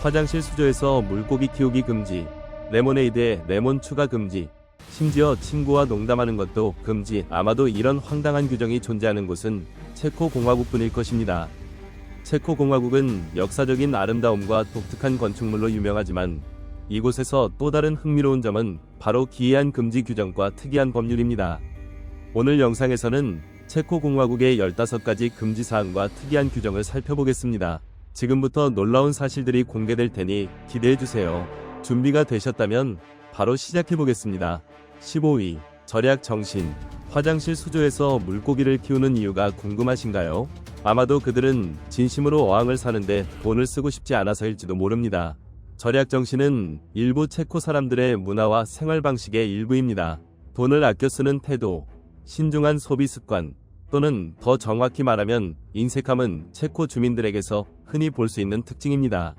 화장실 수조에서 물고기 키우기 금지, 레모네이드에 레몬 추가 금지, 심지어 친구와 농담하는 것도 금지. 아마도 이런 황당한 규정이 존재하는 곳은 체코 공화국뿐일 것입니다. 체코 공화국은 역사적인 아름다움과 독특한 건축물로 유명하지만 이곳에서 또 다른 흥미로운 점은 바로 기이한 금지 규정과 특이한 법률입니다. 오늘 영상에서는 체코 공화국의 15가지 금지 사항과 특이한 규정을 살펴보겠습니다. 지금부터 놀라운 사실들이 공개될 테니 기대해주세요. 준비가 되셨다면 바로 시작해보겠습니다. 15위. 절약 정신. 화장실 수조에서 물고기를 키우는 이유가 궁금하신가요? 아마도 그들은 진심으로 어항을 사는데 돈을 쓰고 싶지 않아서일지도 모릅니다. 절약 정신은 일부 체코 사람들의 문화와 생활 방식의 일부입니다. 돈을 아껴 쓰는 태도, 신중한 소비 습관, 또는 더 정확히 말하면 인색함은 체코 주민들에게서 흔히 볼 수 있는 특징입니다.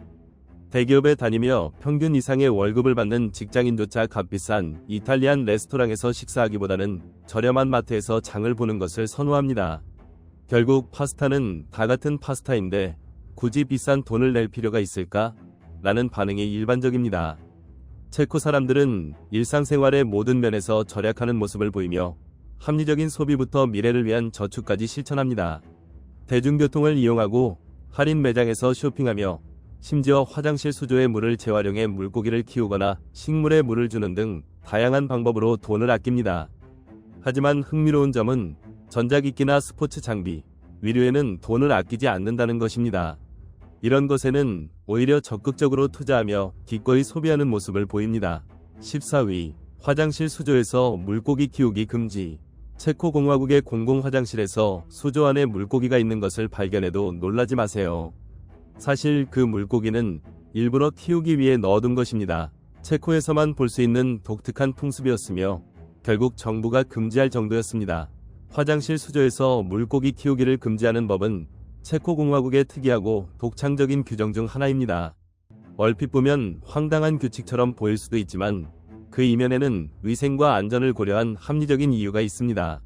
대기업에 다니며 평균 이상의 월급을 받는 직장인조차 값비싼 이탈리안 레스토랑에서 식사하기보다는 저렴한 마트에서 장을 보는 것을 선호합니다. 결국 파스타는 다 같은 파스타인데 굳이 비싼 돈을 낼 필요가 있을까? 라는 반응이 일반적입니다. 체코 사람들은 일상생활의 모든 면에서 절약하는 모습을 보이며 합리적인 소비부터 미래를 위한 저축까지 실천합니다. 대중교통을 이용하고 할인 매장에서 쇼핑하며 심지어 화장실 수조의 물을 재활용해 물고기를 키우거나 식물에 물을 주는 등 다양한 방법으로 돈을 아낍니다. 하지만 흥미로운 점은 전자기기나 스포츠 장비, 위류에는 돈을 아끼지 않는다는 것입니다. 이런 것에는 오히려 적극적으로 투자하며 기꺼이 소비하는 모습을 보입니다. 14위. 화장실 수조에서 물고기 키우기 금지. 체코 공화국의 공공 화장실에서 수조 안에 물고기가 있는 것을 발견해도 놀라지 마세요. 사실 그 물고기는 일부러 키우기 위해 넣어둔 것입니다. 체코에서만 볼 수 있는 독특한 풍습이었으며 결국 정부가 금지할 정도였습니다. 화장실 수조에서 물고기 키우기를 금지하는 법은 체코 공화국의 특이하고 독창적인 규정 중 하나입니다. 얼핏 보면 황당한 규칙처럼 보일 수도 있지만 그 이면에는 위생과 안전을 고려한 합리적인 이유가 있습니다.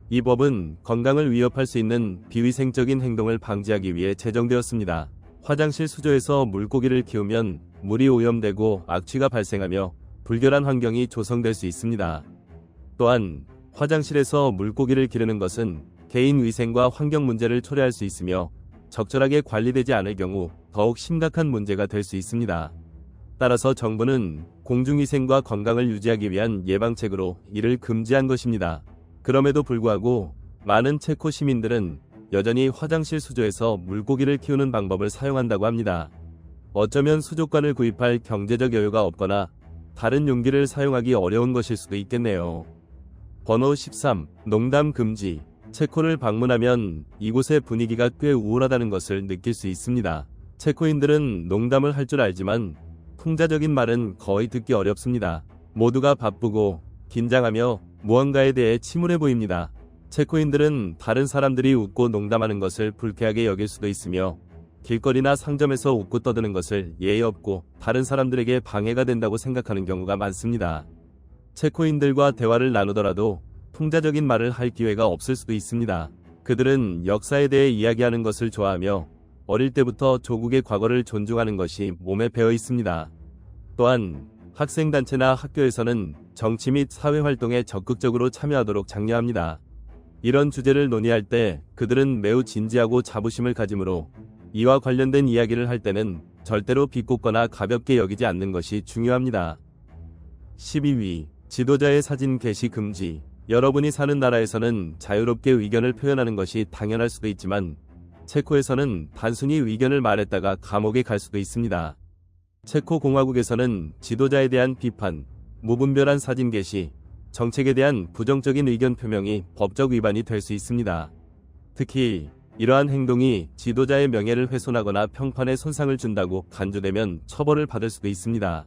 이 법은 건강을 위협할 수 있는 비위생적인 행동을 방지하기 위해 제정되었습니다. 화장실 수조에서 물고기를 키우면 물이 오염되고 악취가 발생하며 불결한 환경이 조성될 수 있습니다. 또한 화장실에서 물고기를 기르는 것은 개인 위생과 환경 문제를 초래할 수 있으며 적절하게 관리되지 않을 경우 더욱 심각한 문제가 될 수 있습니다. 따라서 정부는 공중위생과 건강을 유지하기 위한 예방책으로 이를 금지한 것입니다. 그럼에도 불구하고 많은 체코 시민들은 여전히 화장실 수조에서 물고기를 키우는 방법을 사용한다고 합니다. 어쩌면 수족관을 구입할 경제적 여유가 없거나 다른 용기를 사용하기 어려운 것일 수도 있겠네요. 번호 13. 농담 금지. 체코를 방문하면 이곳의 분위기가 꽤 우울하다는 것을 느낄 수 있습니다. 체코인들은 농담을 할 줄 알지만 풍자적인 말은 거의 듣기 어렵습니다. 모두가 바쁘고 긴장하며 무언가에 대해 침울해 보입니다. 체코인들은 다른 사람들이 웃고 농담하는 것을 불쾌하게 여길 수도 있으며 길거리나 상점에서 웃고 떠드는 것을 예의 없고 다른 사람들에게 방해가 된다고 생각하는 경우가 많습니다. 체코인들과 대화를 나누더라도 풍자적인 말을 할 기회가 없을 수도 있습니다. 그들은 역사에 대해 이야기하는 것을 좋아하며 어릴 때부터 조국의 과거를 존중하는 것이 몸에 배어 있습니다. 또한 학생단체나 학교에서는 정치 및 사회활동에 적극적으로 참여하도록 장려합니다. 이런 주제를 논의할 때 그들은 매우 진지하고 자부심을 가지므로 이와 관련된 이야기를 할 때는 절대로 비꼬거나 가볍게 여기지 않는 것이 중요합니다. 12위. 지도자의 사진 게시 금지. 여러분이 사는 나라에서는 자유롭게 의견을 표현하는 것이 당연할 수도 있지만 체코에서는 단순히 의견을 말했다가 감옥에 갈 수도 있습니다. 체코 공화국에서는 지도자에 대한 비판, 무분별한 사진 게시, 정책에 대한 부정적인 의견 표명이 법적 위반이 될 수 있습니다. 특히 이러한 행동이 지도자의 명예를 훼손하거나 평판에 손상을 준다고 간주되면 처벌을 받을 수도 있습니다.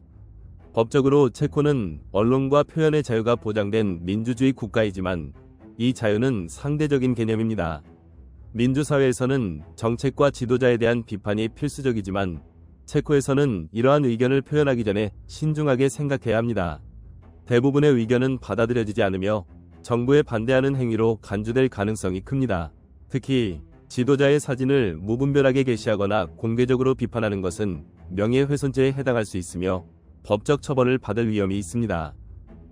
법적으로 체코는 언론과 표현의 자유가 보장된 민주주의 국가이지만 이 자유는 상대적인 개념입니다. 민주사회에서는 정책과 지도자에 대한 비판이 필수적이지만 체코에서는 이러한 의견을 표현하기 전에 신중하게 생각해야 합니다. 대부분의 의견은 받아들여지지 않으며 정부에 반대하는 행위로 간주될 가능성이 큽니다. 특히 지도자의 사진을 무분별하게 게시하거나 공개적으로 비판하는 것은 명예훼손죄에 해당할 수 있으며 법적 처벌을 받을 위험이 있습니다.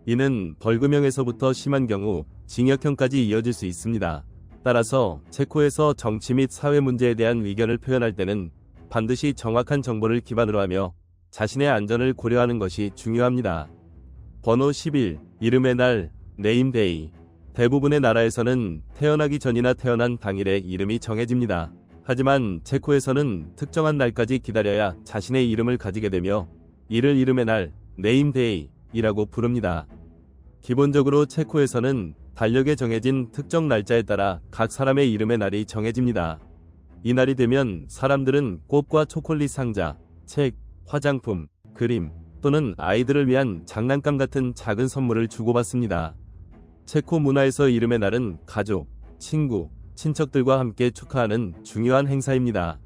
이는 벌금형에서부터 심한 경우 징역형까지 이어질 수 있습니다. 따라서 체코에서 정치 및 사회 문제에 대한 의견을 표현할 때는 반드시 정확한 정보를 기반으로 하며 자신의 안전을 고려하는 것이 중요합니다. 번호 11. 이름의 날, 네임데이. 대부분의 나라에서는 태어나기 전이나 태어난 당일에 이름이 정해집니다. 하지만 체코에서는 특정한 날까지 기다려야 자신의 이름을 가지게 되며 이를 이름의 날, 네임데이이라고 부릅니다. 기본적으로 체코에서는 달력에 정해진 특정 날짜에 따라 각 사람의 이름의 날이 정해집니다. 이 날이 되면 사람들은 꽃과 초콜릿 상자, 책, 화장품, 그림 또는 아이들을 위한 장난감 같은 작은 선물을 주고받습니다. 체코 문화에서 이름의 날은 가족, 친구, 친척들과 함께 축하하는 중요한 행사입니다.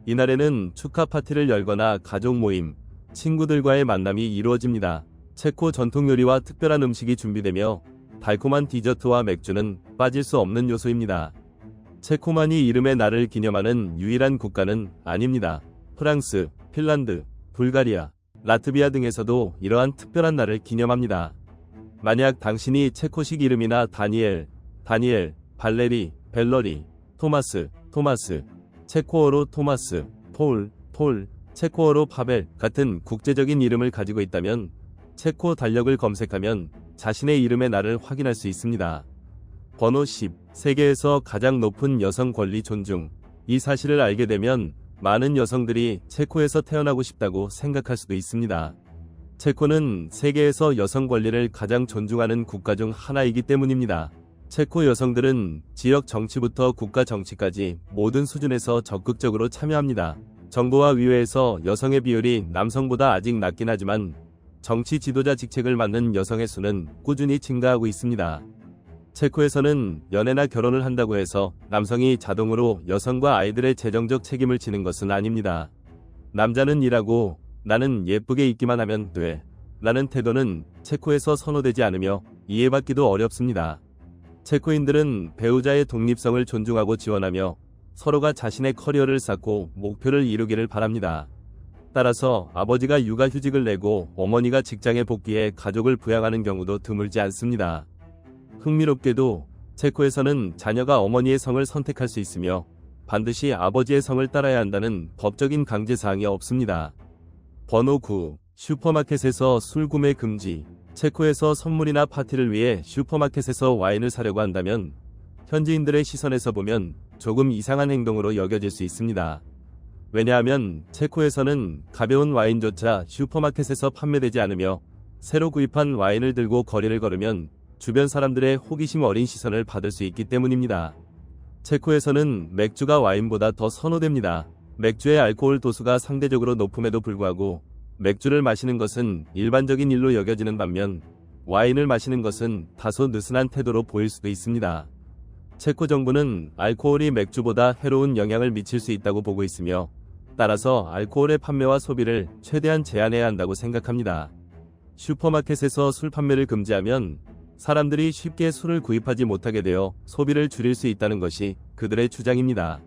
이날에는 축하 파티를 열거나 가족 모임, 친구들과의 만남이 이루어집니다. 체코 전통 요리와 특별한 음식이 준비되며 달콤한 디저트와 맥주는 빠질 수 없는 요소입니다. 체코만이 이름의 날을 기념하는 유일한 국가는 아닙니다. 프랑스, 핀란드, 불가리아, 라트비아 등에서도 이러한 특별한 날을 기념합니다. 만약 당신이 체코식 이름이나 다니엘, 발레리, 벨러리, 토마스, 체코어로 토마스, 폴, 체코어로 파벨 같은 국제적인 이름을 가지고 있다면 체코 달력을 검색하면 자신의 이름의 날을 확인할 수 있습니다. 번호 10. 세계에서 가장 높은 여성 권리 존중. 이 사실을 알게 되면 많은 여성들이 체코에서 태어나고 싶다고 생각할 수도 있습니다. 체코는 세계에서 여성 권리를 가장 존중하는 국가 중 하나이기 때문입니다. 체코 여성들은 지역 정치부터 국가 정치까지 모든 수준에서 적극적으로 참여합니다. 정부와 의회에서 여성의 비율이 남성보다 아직 낮긴 하지만 정치 지도자 직책을 맡는 여성의 수는 꾸준히 증가하고 있습니다. 체코에서는 연애나 결혼을 한다고 해서 남성이 자동으로 여성과 아이들의 재정적 책임을 지는 것은 아닙니다. 남자는 일하고 나는 예쁘게 입기만 하면 돼. 라는 태도는 체코에서 선호되지 않으며 이해받기도 어렵습니다. 체코인들은 배우자의 독립성을 존중하고 지원하며 서로가 자신의 커리어를 쌓고 목표를 이루기를 바랍니다. 따라서 아버지가 육아휴직을 내고 어머니가 직장에 복귀해 가족을 부양하는 경우도 드물지 않습니다. 흥미롭게도 체코에서는 자녀가 어머니의 성을 선택할 수 있으며 반드시 아버지의 성을 따라야 한다는 법적인 강제사항이 없습니다. 번호 9. 슈퍼마켓에서 술 구매 금지. 체코에서 선물이나 파티를 위해 슈퍼마켓에서 와인을 사려고 한다면 현지인들의 시선에서 보면 조금 이상한 행동으로 여겨질 수 있습니다. 왜냐하면 체코에서는 가벼운 와인조차 슈퍼마켓에서 판매되지 않으며 새로 구입한 와인을 들고 거리를 걸으면 주변 사람들의 호기심 어린 시선을 받을 수 있기 때문입니다. 체코에서는 맥주가 와인보다 더 선호됩니다. 맥주의 알코올 도수가 상대적으로 높음에도 불구하고 맥주를 마시는 것은 일반적인 일로 여겨지는 반면 와인을 마시는 것은 다소 느슨한 태도로 보일 수도 있습니다. 체코 정부는 알코올이 맥주보다 해로운 영향을 미칠 수 있다고 보고 있으며 따라서 알코올의 판매와 소비를 최대한 제한해야 한다고 생각합니다. 슈퍼마켓에서 술 판매를 금지하면 사람들이 쉽게 술을 구입하지 못하게 되어 소비를 줄일 수 있다는 것이 그들의 주장입니다.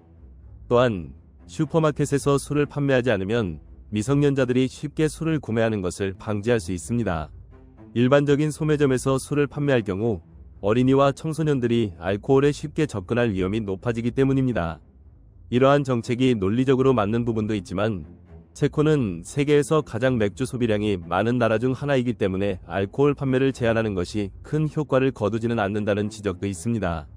또한 슈퍼마켓에서 술을 판매하지 않으면 미성년자들이 쉽게 술을 구매하는 것을 방지할 수 있습니다. 일반적인 소매점에서 술을 판매할 경우 어린이와 청소년들이 알코올에 쉽게 접근할 위험이 높아지기 때문입니다. 이러한 정책이 논리적으로 맞는 부분도 있지만 체코는 세계에서 가장 맥주 소비량이 많은 나라 중 하나이기 때문에 알코올 판매를 제한하는 것이 큰 효과를 거두지는 않는다는 지적도 있습니다.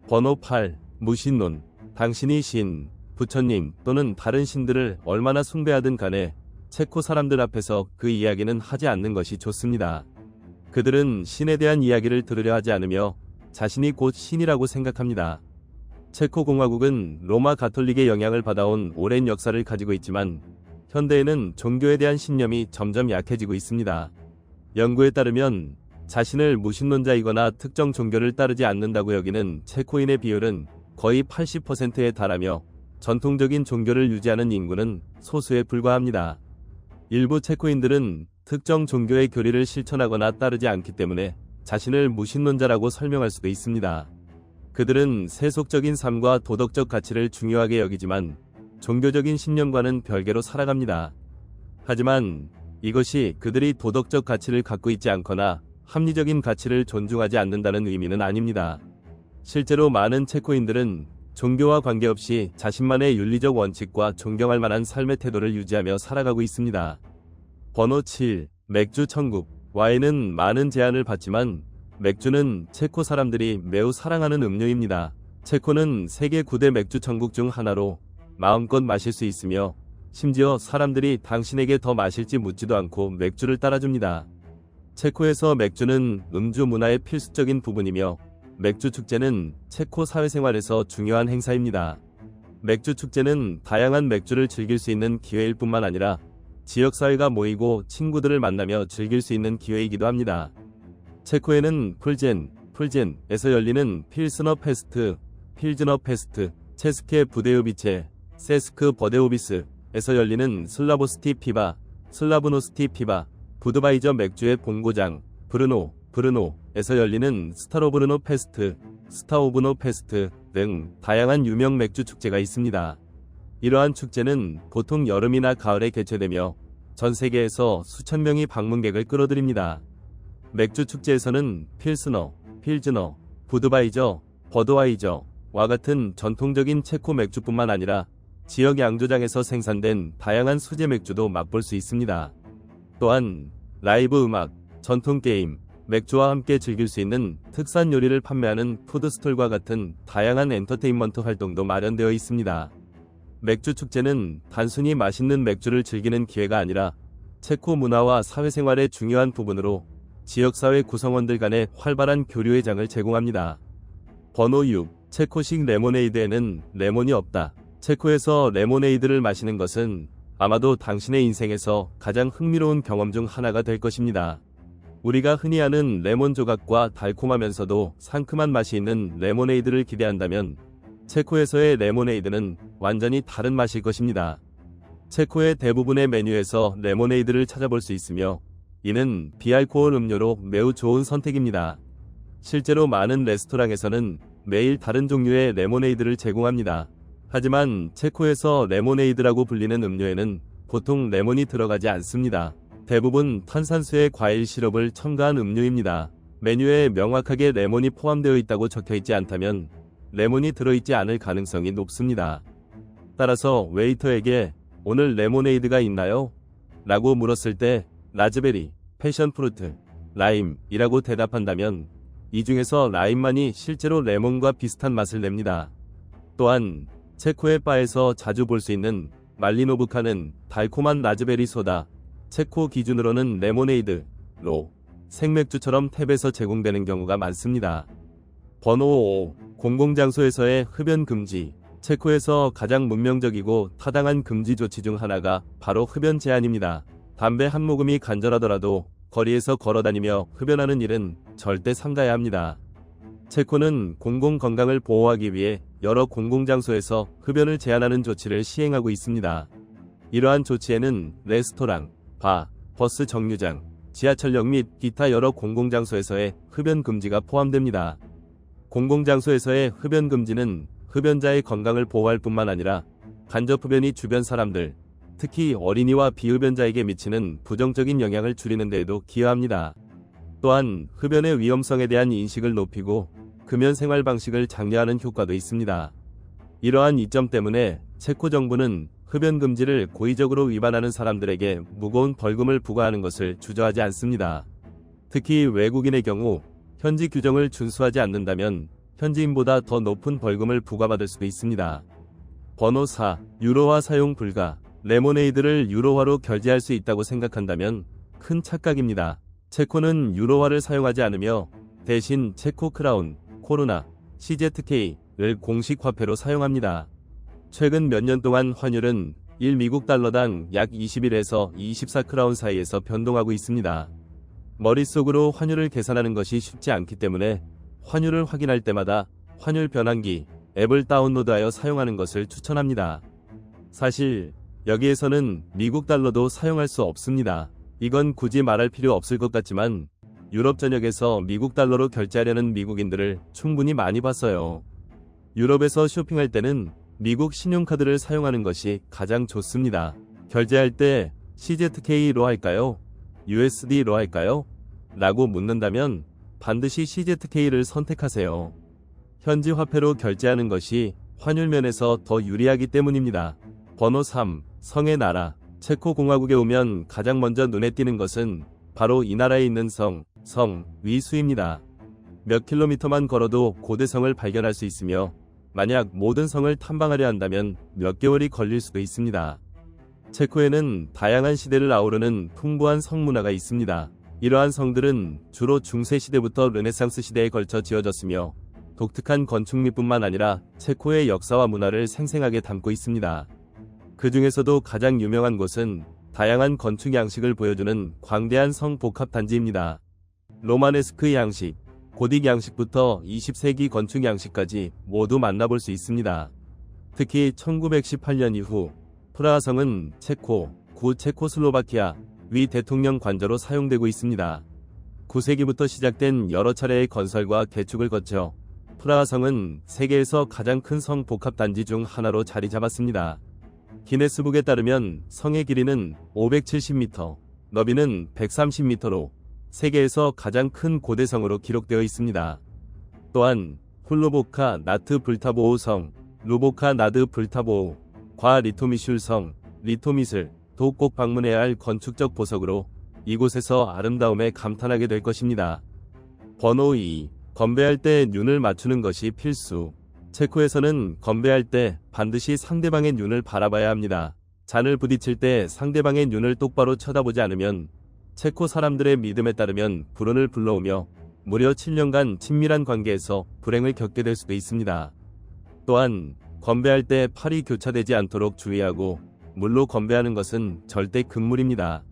번호 8. 무신론. 당신이 신, 부처님 또는 다른 신들을 얼마나 숭배하든 간에 체코 사람들 앞에서 그 이야기는 하지 않는 것이 좋습니다. 그들은 신에 대한 이야기를 들으려 하지 않으며 자신이 곧 신이라고 생각합니다. 체코 공화국은 로마 가톨릭의 영향을 받아온 오랜 역사를 가지고 있지만 현대에는 종교에 대한 신념이 점점 약해지고 있습니다. 연구에 따르면 자신을 무신론자이거나 특정 종교를 따르지 않는다고 여기는 체코인의 비율은 거의 80%에 달하며 전통적인 종교를 유지하는 인구는 소수에 불과합니다. 일부 체코인들은 특정 종교의 교리를 실천하거나 따르지 않기 때문에 자신을 무신론자라고 설명할 수도 있습니다. 그들은 세속적인 삶과 도덕적 가치를 중요하게 여기지만 종교적인 신념과는 별개로 살아갑니다. 하지만 이것이 그들이 도덕적 가치를 갖고 있지 않거나 합리적인 가치를 존중하지 않는다는 의미는 아닙니다. 실제로 많은 체코인들은 종교와 관계없이 자신만의 윤리적 원칙과 존경할 만한 삶의 태도를 유지하며 살아가고 있습니다. 번호 7. 맥주 천국. 와인은 많은 제한을 받지만 맥주는 체코 사람들이 매우 사랑하는 음료입니다. 체코는 세계 9대 맥주 천국 중 하나로 마음껏 마실 수 있으며 심지어 사람들이 당신에게 더 마실지 묻지도 않고 맥주를 따라줍니다. 체코에서 맥주는 음주 문화의 필수적인 부분이며 맥주 축제는 체코 사회생활에서 중요한 행사입니다. 맥주 축제는 다양한 맥주를 즐길 수 있는 기회일 뿐만 아니라 지역사회가 모이고 친구들을 만나며 즐길 수 있는 기회이기도 합니다. 체코에는 풀젠에서 열리는 필스너 페스트, 필즈너 페스트, 체스케 부데우비체, 세스크 버데오비스에서 열리는 슬라보스티 피바, 슬라브노스티 피바, 부드바이저 맥주의 본고장, 브르노에서 열리는 스타로브르노 페스트, 스타오브노 페스트 등 다양한 유명 맥주 축제가 있습니다. 이러한 축제는 보통 여름이나 가을에 개최되며 전 세계에서 수천 명의 방문객을 끌어들입니다. 맥주 축제에서는 필즈너, 부드바이저, 버드와이저와 같은 전통적인 체코 맥주뿐만 아니라 지역 양조장에서 생산된 다양한 수제 맥주도 맛볼 수 있습니다. 또한 라이브 음악, 전통 게임, 맥주와 함께 즐길 수 있는 특산 요리를 판매하는 푸드스톨과 같은 다양한 엔터테인먼트 활동도 마련되어 있습니다. 맥주 축제는 단순히 맛있는 맥주를 즐기는 기회가 아니라 체코 문화와 사회생활의 중요한 부분으로 지역사회 구성원들 간의 활발한 교류의 장을 제공합니다. 번호 6. 체코식 레모네이드에는 레몬이 없다. 체코에서 레모네이드를 마시는 것은 아마도 당신의 인생에서 가장 흥미로운 경험 중 하나가 될 것입니다. 우리가 흔히 아는 레몬 조각과 달콤하면서도 상큼한 맛이 있는 레모네이드를 기대한다면 체코에서의 레모네이드는 완전히 다른 맛일 것입니다. 체코의 대부분의 메뉴에서 레모네이드를 찾아볼 수 있으며 이는 비알코올 음료로 매우 좋은 선택입니다. 실제로 많은 레스토랑에서는 매일 다른 종류의 레모네이드를 제공합니다. 하지만 체코에서 레모네이드라고 불리는 음료에는 보통 레몬이 들어가지 않습니다. 대부분 탄산수에 과일 시럽을 첨가한 음료입니다. 메뉴에 명확하게 레몬이 포함되어 있다고 적혀 있지 않다면 레몬이 들어있지 않을 가능성이 높습니다. 따라서 웨이터에게 오늘 레모네이드가 있나요? 라고 물었을 때 라즈베리, 패션프루트, 라임이라고 대답한다면 이 중에서 라임만이 실제로 레몬과 비슷한 맛을 냅니다. 또한 체코의 바에서 자주 볼 수 있는 말리노브카는 달콤한 라즈베리 소다, 체코 기준으로는 레모네이드로 생맥주처럼 탭에서 제공되는 경우가 많습니다. 번호 5. 공공장소에서의 흡연 금지. 체코에서 가장 문명적이고 타당한 금지 조치 중 하나가 바로 흡연 제한입니다. 담배 한 모금이 간절하더라도 거리에서 걸어다니며 흡연하는 일은 절대 삼가야 합니다. 체코는 공공 건강을 보호하기 위해 여러 공공장소에서 흡연을 제한하는 조치를 시행하고 있습니다. 이러한 조치에는 레스토랑, 바, 버스 정류장, 지하철역 및 기타 여러 공공장소에서의 흡연 금지가 포함됩니다. 공공장소에서의 흡연 금지는 흡연자의 건강을 보호할 뿐만 아니라 간접 흡연이 주변 사람들, 특히 어린이와 비흡연자에게 미치는 부정적인 영향을 줄이는 데에도 기여합니다. 또한 흡연의 위험성에 대한 인식을 높이고 금연 생활 방식을 장려하는 효과도 있습니다. 이러한 이점 때문에 체코 정부는 흡연 금지를 고의적으로 위반하는 사람들에게 무거운 벌금을 부과하는 것을 주저하지 않습니다. 특히 외국인의 경우 현지 규정을 준수하지 않는다면 현지인보다 더 높은 벌금을 부과받을 수도 있습니다. 번호 4. 유로화 사용 불가. 레모네이드를 유로화로 결제할 수 있다고 생각한다면 큰 착각입니다. 체코는 유로화를 사용하지 않으며 대신 체코 크라운, 코로나, CZK를 공식 화폐로 사용합니다. 최근 몇 년 동안 환율은 1미국 달러당 약 21에서 24크라운 사이에서 변동하고 있습니다. 머릿속으로 환율을 계산하는 것이 쉽지 않기 때문에 환율을 확인할 때마다 환율 변환기 앱을 다운로드하여 사용하는 것을 추천합니다. 사실 여기에서는 미국 달러도 사용할 수 없습니다. 이건 굳이 말할 필요 없을 것 같지만 유럽 전역에서 미국 달러로 결제하려는 미국인들을 충분히 많이 봤어요. 유럽에서 쇼핑할 때는 미국 신용카드를 사용하는 것이 가장 좋습니다. 결제할 때 CZK로 할까요? USD로 할까요? 라고 묻는다면 반드시 CZK를 선택하세요. 현지 화폐로 결제하는 것이 환율 면에서 더 유리하기 때문입니다. 번호 3. 성의 나라. 체코 공화국에 오면 가장 먼저 눈에 띄는 것은 바로 이 나라에 있는 성 위수입니다. 몇 킬로미터만 걸어도 고대성을 발견할 수 있으며 만약 모든 성을 탐방하려 한다면 몇 개월이 걸릴 수도 있습니다. 체코에는 다양한 시대를 아우르는 풍부한 성문화가 있습니다. 이러한 성들은 주로 중세시대부터 르네상스 시대에 걸쳐 지어졌으며 독특한 건축미뿐만 아니라 체코의 역사와 문화를 생생하게 담고 있습니다. 그 중에서도 가장 유명한 곳은 다양한 건축 양식을 보여주는 광대한 성 복합단지입니다. 로마네스크 양식, 고딕 양식부터 20세기 건축 양식까지 모두 만나볼 수 있습니다. 특히 1918년 이후 프라하성은 체코, 구 체코슬로바키아 위 대통령 관저로 사용되고 있습니다. 9세기부터 시작된 여러 차례의 건설과 개축을 거쳐 프라하성은 세계에서 가장 큰 성 복합단지 중 하나로 자리 잡았습니다. 기네스북에 따르면 성의 길이는 570m, 너비는 130m로 세계에서 가장 큰 고대성으로 기록되어 있습니다. 또한 훌로보카 나트 불타보우 성, 루보카 나드 불타보우, 과 리토미슐 성, 리토미슬도 꼭 방문해야 할 건축적 보석으로 이곳에서 아름다움에 감탄하게 될 것입니다. 번호 2. 건배할 때 눈을 맞추는 것이 필수. 체코에서는 건배할 때 반드시 상대방의 눈을 바라봐야 합니다. 잔을 부딪힐 때 상대방의 눈을 똑바로 쳐다보지 않으면 체코 사람들의 믿음에 따르면 불운을 불러오며 무려 7년간 친밀한 관계에서 불행을 겪게 될 수도 있습니다. 또한 건배할 때 팔이 교차되지 않도록 주의하고 물로 건배하는 것은 절대 금물입니다.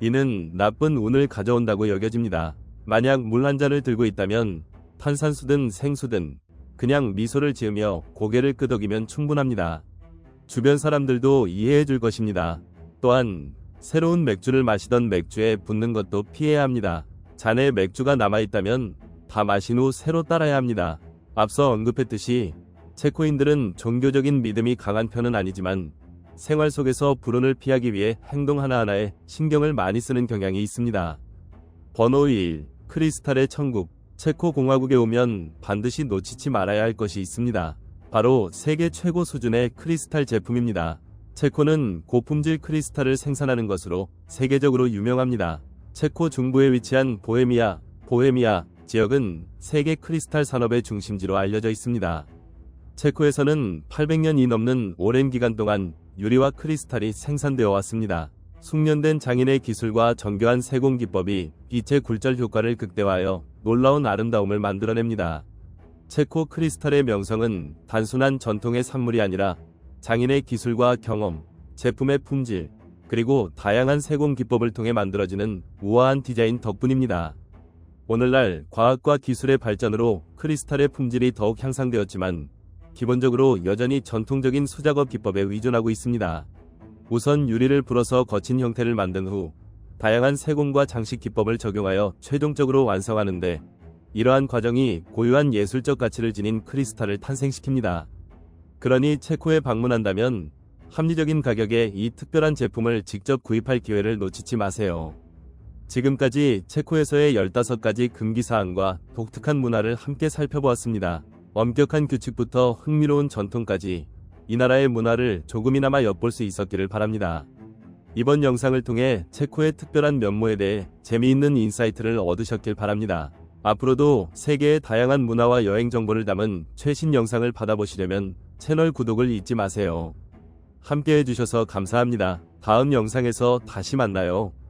이는 나쁜 운을 가져온다고 여겨집니다. 만약 물 한 잔을 들고 있다면 탄산수든 생수든 그냥 미소를 지으며 고개를 끄덕이면 충분합니다. 주변 사람들도 이해해 줄 것입니다. 또한 새로운 맥주를 마시던 맥주에 붓는 것도 피해야 합니다. 잔에 맥주가 남아있다면 다 마신 후 새로 따라야 합니다. 앞서 언급했듯이 체코인들은 종교적인 믿음이 강한 편은 아니지만 생활 속에서 불운을 피하기 위해 행동 하나하나에 신경을 많이 쓰는 경향이 있습니다. 번호 1. 크리스탈의 천국. 체코 공화국에 오면 반드시 놓치지 말아야 할 것이 있습니다. 바로 세계 최고 수준의 크리스탈 제품입니다. 체코는 고품질 크리스탈을 생산하는 것으로 세계적으로 유명합니다. 체코 중부에 위치한 보헤미아 지역은 세계 크리스탈 산업의 중심지로 알려져 있습니다. 체코에서는 800년이 넘는 오랜 기간 동안 유리와 크리스탈이 생산되어 왔습니다. 숙련된 장인의 기술과 정교한 세공 기법이 빛의 굴절 효과를 극대화하여 놀라운 아름다움을 만들어냅니다. 체코 크리스탈의 명성은 단순한 전통의 산물이 아니라 장인의 기술과 경험, 제품의 품질, 그리고 다양한 세공 기법을 통해 만들어지는 우아한 디자인 덕분입니다. 오늘날 과학과 기술의 발전으로 크리스탈의 품질이 더욱 향상되었지만 기본적으로 여전히 전통적인 수작업 기법에 의존하고 있습니다. 우선 유리를 불어서 거친 형태를 만든 후 다양한 세공과 장식 기법을 적용하여 최종적으로 완성하는데 이러한 과정이 고유한 예술적 가치를 지닌 크리스탈을 탄생시킵니다. 그러니 체코에 방문한다면 합리적인 가격에 이 특별한 제품을 직접 구입할 기회를 놓치지 마세요. 지금까지 체코에서의 15가지 금기사항과 독특한 문화를 함께 살펴보았습니다. 엄격한 규칙부터 흥미로운 전통까지 이 나라의 문화를 조금이나마 엿볼 수 있었기를 바랍니다. 이번 영상을 통해 체코의 특별한 면모에 대해 재미있는 인사이트를 얻으셨길 바랍니다. 앞으로도 세계의 다양한 문화와 여행 정보를 담은 최신 영상을 받아보시려면 채널 구독을 잊지 마세요. 함께 해주셔서 감사합니다. 다음 영상에서 다시 만나요.